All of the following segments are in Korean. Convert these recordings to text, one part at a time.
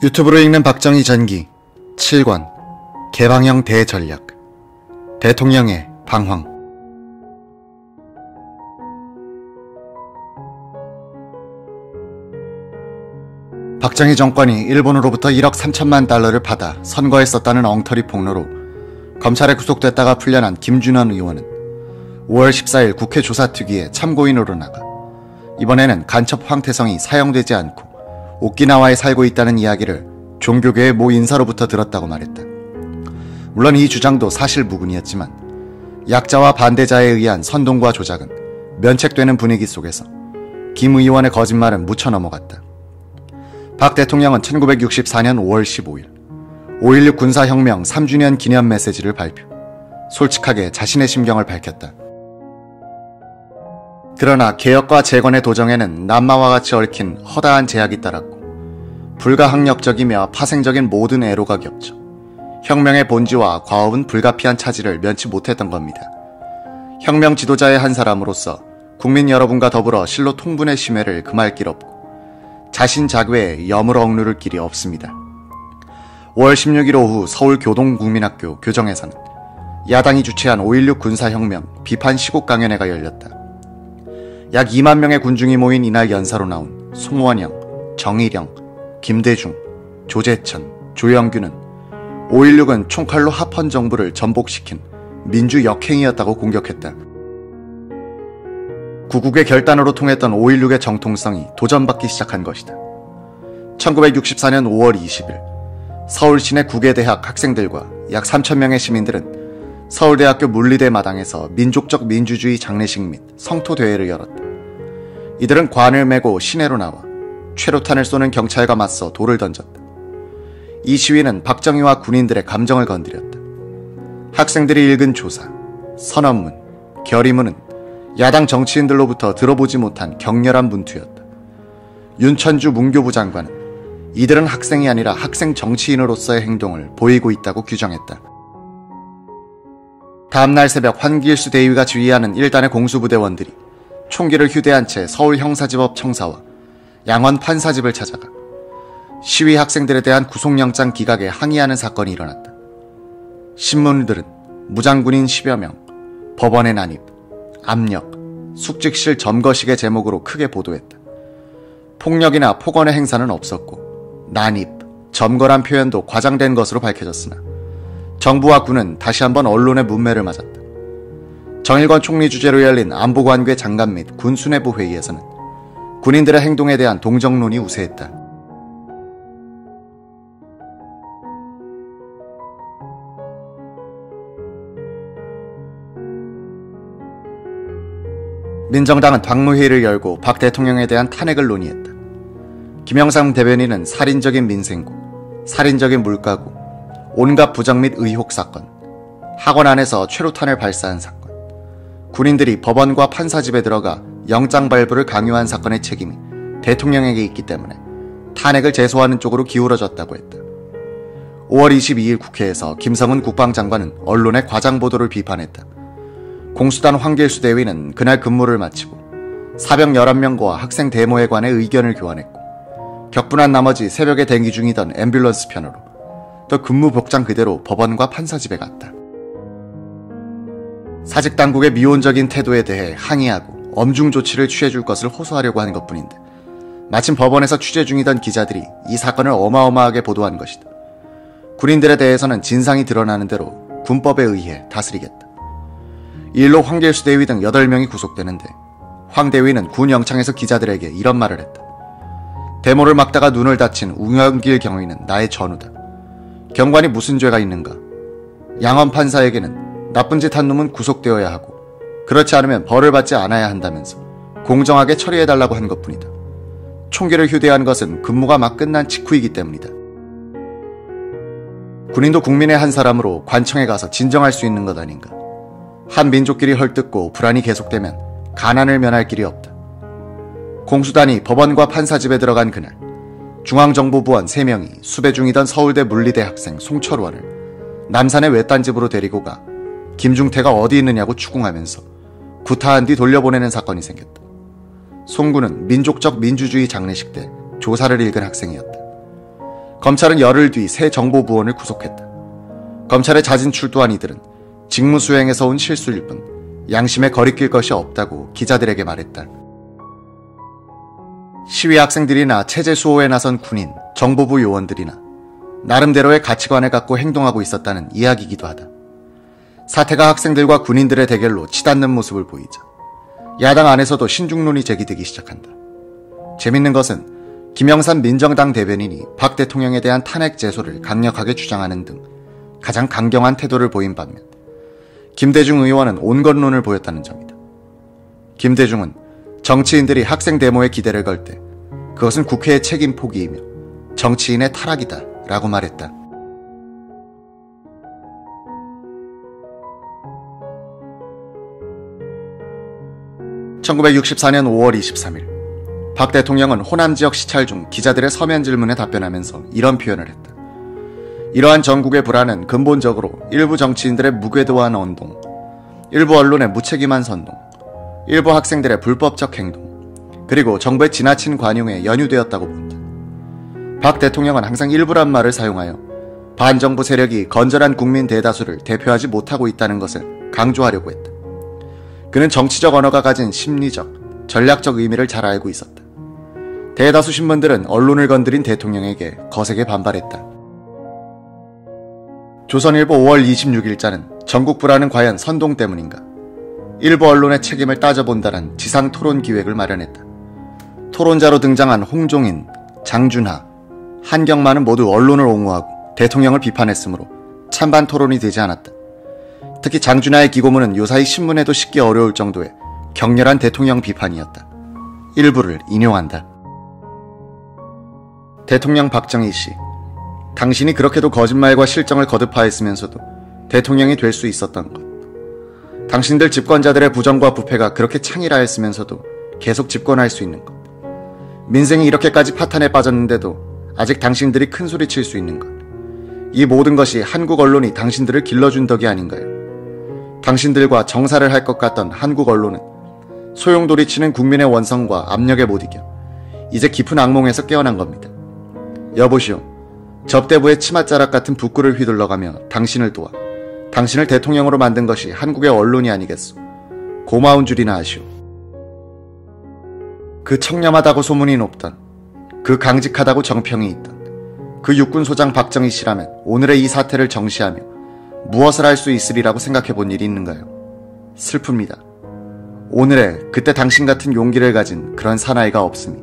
유튜브로 읽는 박정희 전기 7권 개방형 대전략 대통령의 방황. 박정희 정권이 일본으로부터 1억 3천만 달러를 받아 선거에 썼다는 엉터리 폭로로 검찰에 구속됐다가 풀려난 김준원 의원은 5월 14일 국회 조사특위에 참고인으로 나가 이번에는 간첩 황태성이 사형되지 않고 오키나와에 살고 있다는 이야기를 종교계의 모 인사로부터 들었다고 말했다. 물론 이 주장도 사실 무근이었지만 약자와 반대자에 의한 선동과 조작은 면책되는 분위기 속에서 김 의원의 거짓말은 묻혀 넘어갔다. 박 대통령은 1964년 5월 15일 5.16 군사혁명 3주년 기념 메시지를 발표. 솔직하게 자신의 심경을 밝혔다. 그러나 개혁과 재건의 도정에는 남마와 같이 얽힌 허다한 제약이 따랐고 불가항력적이며 파생적인 모든 애로가 겹쳐 혁명의 본질과 과업은 불가피한 차질을 면치 못했던 겁니다. 혁명 지도자의 한 사람으로서 국민 여러분과 더불어 실로 통분의 심회를 금할 길 없고 자신 자괴에 여물 억누를 길이 없습니다. 5월 16일 오후 서울 교동국민학교 교정에서는 야당이 주최한 5.16 군사혁명 비판 시국 강연회가 열렸다. 약 2만 명의 군중이 모인 이날 연사로 나온 송원영, 정일영, 김대중, 조재천, 조영규는 5.16은 총칼로 합헌 정부를 전복시킨 민주 역행이었다고 공격했다. 구국의 결단으로 통했던 5.16의 정통성이 도전받기 시작한 것이다. 1964년 5월 20일 서울 시내 국외대학 학생들과 약 3,000명의 시민들은 서울대학교 물리대 마당에서 민족적 민주주의 장례식 및 성토대회를 열었다. 이들은 관을 메고 시내로 나와 최루탄을 쏘는 경찰과 맞서 돌을 던졌다. 이 시위는 박정희와 군인들의 감정을 건드렸다. 학생들이 읽은 조사, 선언문, 결의문은 야당 정치인들로부터 들어보지 못한 격렬한 문투였다. 윤천주 문교부 장관은 이들은 학생이 아니라 학생 정치인으로서의 행동을 보이고 있다고 규정했다. 다음날 새벽 환길수 대위가 지휘하는 1단의 공수부대원들이 총기를 휴대한 채 서울 형사지법 청사와 양원 판사집을 찾아가 시위 학생들에 대한 구속영장 기각에 항의하는 사건이 일어났다. 신문들은 무장군인 10여 명, 법원의 난입, 압력, 숙직실 점거식의 제목으로 크게 보도했다. 폭력이나 폭언의 행사는 없었고 난입, 점거란 표현도 과장된 것으로 밝혀졌으나 정부와 군은 다시 한번 언론의 문매를 맞았다. 정일권 총리 주재로 열린 안보관계 장관 및 군수뇌부 회의에서는 군인들의 행동에 대한 동정론이 우세했다. 민정당은 당무회의를 열고 박 대통령에 대한 탄핵을 논의했다. 김영삼 대변인은 살인적인 민생고, 살인적인 물가고, 온갖 부정 및 의혹 사건, 학원 안에서 최루탄을 발사한 사건, 군인들이 법원과 판사집에 들어가 영장 발부를 강요한 사건의 책임이 대통령에게 있기 때문에 탄핵을 제소하는 쪽으로 기울어졌다고 했다. 5월 22일 국회에서 김성은 국방장관은 언론의 과장보도를 비판했다. 공수단 황길수 대위는 그날 근무를 마치고 사병 11명과 학생 데모에 관해 의견을 교환했고 격분한 나머지 새벽에 대기 중이던 앰뷸런스 편으로 또 근무 복장 그대로 법원과 판사집에 갔다. 사직당국의 미온적인 태도에 대해 항의하고 엄중 조치를 취해줄 것을 호소하려고 한 것뿐인데 마침 법원에서 취재 중이던 기자들이 이 사건을 어마어마하게 보도한 것이다. 군인들에 대해서는 진상이 드러나는 대로 군법에 의해 다스리겠다. 이 일로 황길수 대위 등 8명이 구속되는데 황 대위는 군 영창에서 기자들에게 이런 말을 했다. 데모를 막다가 눈을 다친 웅영길 경위는 나의 전우다. 경관이 무슨 죄가 있는가? 양원 판사에게는 나쁜 짓 한 놈은 구속되어야 하고 그렇지 않으면 벌을 받지 않아야 한다면서 공정하게 처리해달라고 한 것뿐이다. 총기를 휴대한 것은 근무가 막 끝난 직후이기 때문이다. 군인도 국민의 한 사람으로 관청에 가서 진정할 수 있는 것 아닌가? 한 민족끼리 헐뜯고 불안이 계속되면 가난을 면할 길이 없다. 공수단이 법원과 판사집에 들어간 그날 중앙정보부원 3명이 수배 중이던 서울대 물리대 학생 송철원을 남산의 외딴 집으로 데리고 가 김중태가 어디 있느냐고 추궁하면서 구타한 뒤 돌려보내는 사건이 생겼다. 송군은 민족적 민주주의 장례식 때 조사를 읽은 학생이었다. 검찰은 열흘 뒤 새 정보부원을 구속했다. 검찰에 자진 출두한 이들은 직무 수행에서 온 실수일 뿐 양심에 거리낄 것이 없다고 기자들에게 말했다. 시위 학생들이나 체제 수호에 나선 군인, 정보부 요원들이나 나름대로의 가치관을 갖고 행동하고 있었다는 이야기이기도 하다. 사태가 학생들과 군인들의 대결로 치닫는 모습을 보이자 야당 안에서도 신중론이 제기되기 시작한다. 재밌는 것은 김영삼 민정당 대변인이 박 대통령에 대한 탄핵 제소를 강력하게 주장하는 등 가장 강경한 태도를 보인 반면 김대중 의원은 온건론을 보였다는 점이다. 김대중은 정치인들이 학생 데모에 기대를 걸 때 그것은 국회의 책임 포기이며 정치인의 타락이다 라고 말했다. (1964년 5월 23일) 박 대통령은 호남 지역 시찰 중 기자들의 서면 질문에 답변하면서 이런 표현을 했다. 이러한 전국의 불안은 근본적으로 일부 정치인들의 무궤도한 언동, 일부 언론의 무책임한 선동, 일부 학생들의 불법적 행동, 그리고 정부의 지나친 관용에 연유되었다고 본다. 박 대통령은 항상 일부란 말을 사용하여 반정부 세력이 건전한 국민 대다수를 대표하지 못하고 있다는 것을 강조하려고 했다. 그는 정치적 언어가 가진 심리적, 전략적 의미를 잘 알고 있었다. 대다수 신문들은 언론을 건드린 대통령에게 거세게 반발했다. 조선일보 5월 26일자는 전국 불안은 과연 선동 때문인가? 일부 언론의 책임을 따져본다는 지상 토론 기획을 마련했다. 토론자로 등장한 홍종인, 장준하, 한경만은 모두 언론을 옹호하고 대통령을 비판했으므로 찬반 토론이 되지 않았다. 특히 장준하의 기고문은 요사이 신문에도 싣기 어려울 정도의 격렬한 대통령 비판이었다. 일부를 인용한다. 대통령 박정희 씨, 당신이 그렇게도 거짓말과 실정을 거듭하였으면서도 대통령이 될 수 있었던 것. 당신들 집권자들의 부정과 부패가 그렇게 창의라했으면서도 계속 집권할 수 있는 것. 민생이 이렇게까지 파탄에 빠졌는데도 아직 당신들이 큰 소리 칠 수 있는 것. 이 모든 것이 한국 언론이 당신들을 길러준 덕이 아닌가요? 당신들과 정사를 할 것 같던 한국 언론은 소용돌이치는 국민의 원성과 압력에 못 이겨 이제 깊은 악몽에서 깨어난 겁니다. 여보시오, 접대부의 치맛자락 같은 북구를 휘둘러가며 당신을 도와 당신을 대통령으로 만든 것이 한국의 언론이 아니겠소. 고마운 줄이나 아시오. 그 청렴하다고 소문이 높던, 그 강직하다고 정평이 있던 그 육군소장 박정희 씨라면 오늘의 이 사태를 정시하며 무엇을 할 수 있으리라고 생각해 본 일이 있는가요? 슬픕니다. 오늘의 그때 당신 같은 용기를 가진 그런 사나이가 없으니.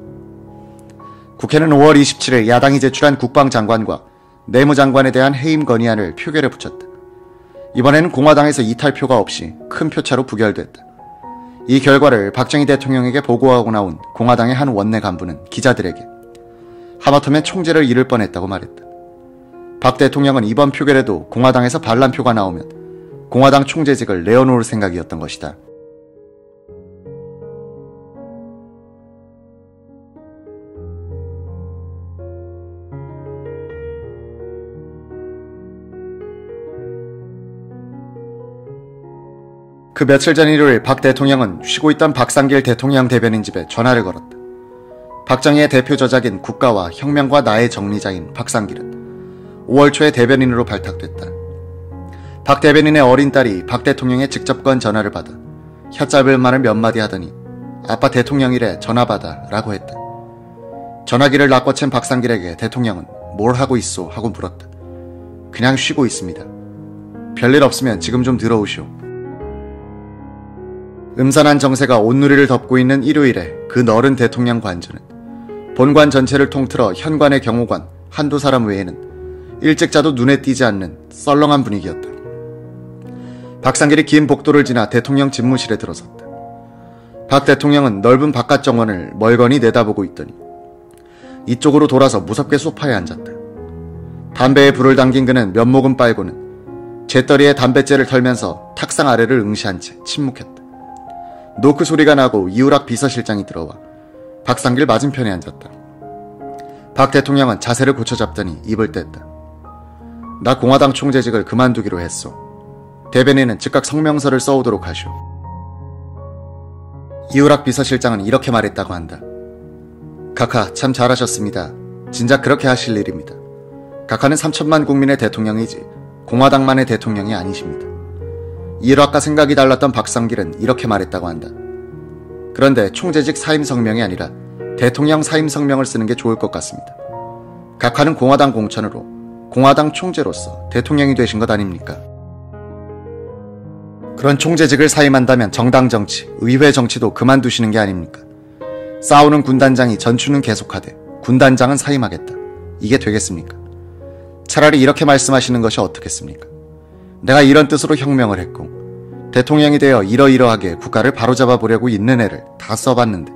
국회는 5월 27일 야당이 제출한 국방장관과 내무장관에 대한 해임 건의안을 표결에 붙였다. 이번에는 공화당에서 이탈표가 없이 큰 표차로 부결됐다. 이 결과를 박정희 대통령에게 보고하고 나온 공화당의 한 원내 간부는 기자들에게 하마터면 총재를 잃을 뻔했다고 말했다. 박 대통령은 이번 표결에도 공화당에서 반란표가 나오면 공화당 총재직을 내어놓을 생각이었던 것이다. 그 며칠 전 일요일 박 대통령은 쉬고 있던 박상길 대통령 대변인 집에 전화를 걸었다. 박정희의 대표 저작인 국가와 혁명과 나의 정리자인 박상길은 5월 초에 대변인으로 발탁됐다. 박 대변인의 어린 딸이 박 대통령의 직접 건 전화를 받아 혀짧을 말을 몇 마디 하더니 아빠 대통령이래 전화 받아 라고 했다. 전화기를 낚아챈 박상길에게 대통령은 뭘 하고 있소 하고 물었다. 그냥 쉬고 있습니다. 별일 없으면 지금 좀 들어오시오. 음산한 정세가 온누리를 덮고 있는 일요일에 그 너른 대통령 관저는 본관 전체를 통틀어 현관의 경호관 한두 사람 외에는 일찍 자도 눈에 띄지 않는 썰렁한 분위기였다. 박상길이 긴 복도를 지나 대통령 집무실에 들어섰다. 박 대통령은 넓은 바깥 정원을 멀거니 내다보고 있더니 이쪽으로 돌아서 무섭게 소파에 앉았다. 담배에 불을 당긴 그는 면목은 빨고는 재떨이에 담뱃재를 털면서 탁상 아래를 응시한 채 침묵했다. 노크 소리가 나고 이우락 비서실장이 들어와 박상길 맞은편에 앉았다. 박 대통령은 자세를 고쳐잡더니 입을 뗐다. 나 공화당 총재직을 그만두기로 했소. 대변인은 즉각 성명서를 써오도록 하시오. 이우락 비서실장은 이렇게 말했다고 한다. 카카 참 잘하셨습니다. 진작 그렇게 하실 일입니다. 각하는 3천만 국민의 대통령이지 공화당만의 대통령이 아니십니다. 이 일화과 생각이 달랐던 박상길은 이렇게 말했다고 한다. 그런데 총재직 사임 성명이 아니라 대통령 사임 성명을 쓰는 게 좋을 것 같습니다. 각하는 공화당 공천으로 공화당 총재로서 대통령이 되신 것 아닙니까? 그런 총재직을 사임한다면 정당 정치, 의회 정치도 그만두시는 게 아닙니까? 싸우는 군단장이 전투는 계속하되 군단장은 사임하겠다. 이게 되겠습니까? 차라리 이렇게 말씀하시는 것이 어떻겠습니까? 내가 이런 뜻으로 혁명을 했고 대통령이 되어 이러이러하게 국가를 바로잡아 보려고 있는 애를 다 써봤는데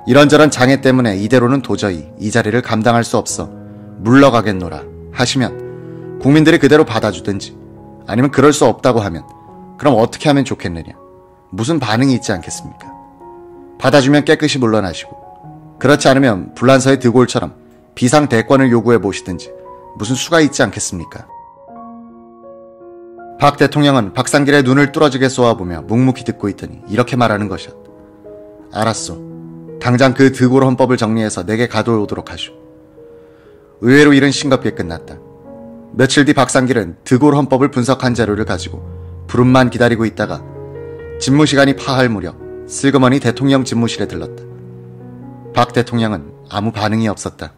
이런저런 장애 때문에 이대로는 도저히 이 자리를 감당할 수 없어 물러가겠노라 하시면 국민들이 그대로 받아주든지 아니면 그럴 수 없다고 하면 그럼 어떻게 하면 좋겠느냐? 무슨 반응이 있지 않겠습니까? 받아주면 깨끗이 물러나시고 그렇지 않으면 불란서의 드골처럼 비상대권을 요구해 보시든지 무슨 수가 있지 않겠습니까? 박 대통령은 박상길의 눈을 뚫어지게 쏘아보며 묵묵히 듣고 있더니 이렇게 말하는 것이었다. 알았소. 당장 그 드골 헌법을 정리해서 내게 가져오도록 하시오. 의외로 일은 싱겁게 끝났다. 며칠 뒤 박상길은 드골 헌법을 분석한 자료를 가지고 부름만 기다리고 있다가 집무 시간이 파할 무렵 슬그머니 대통령 집무실에 들렀다. 박 대통령은 아무 반응이 없었다.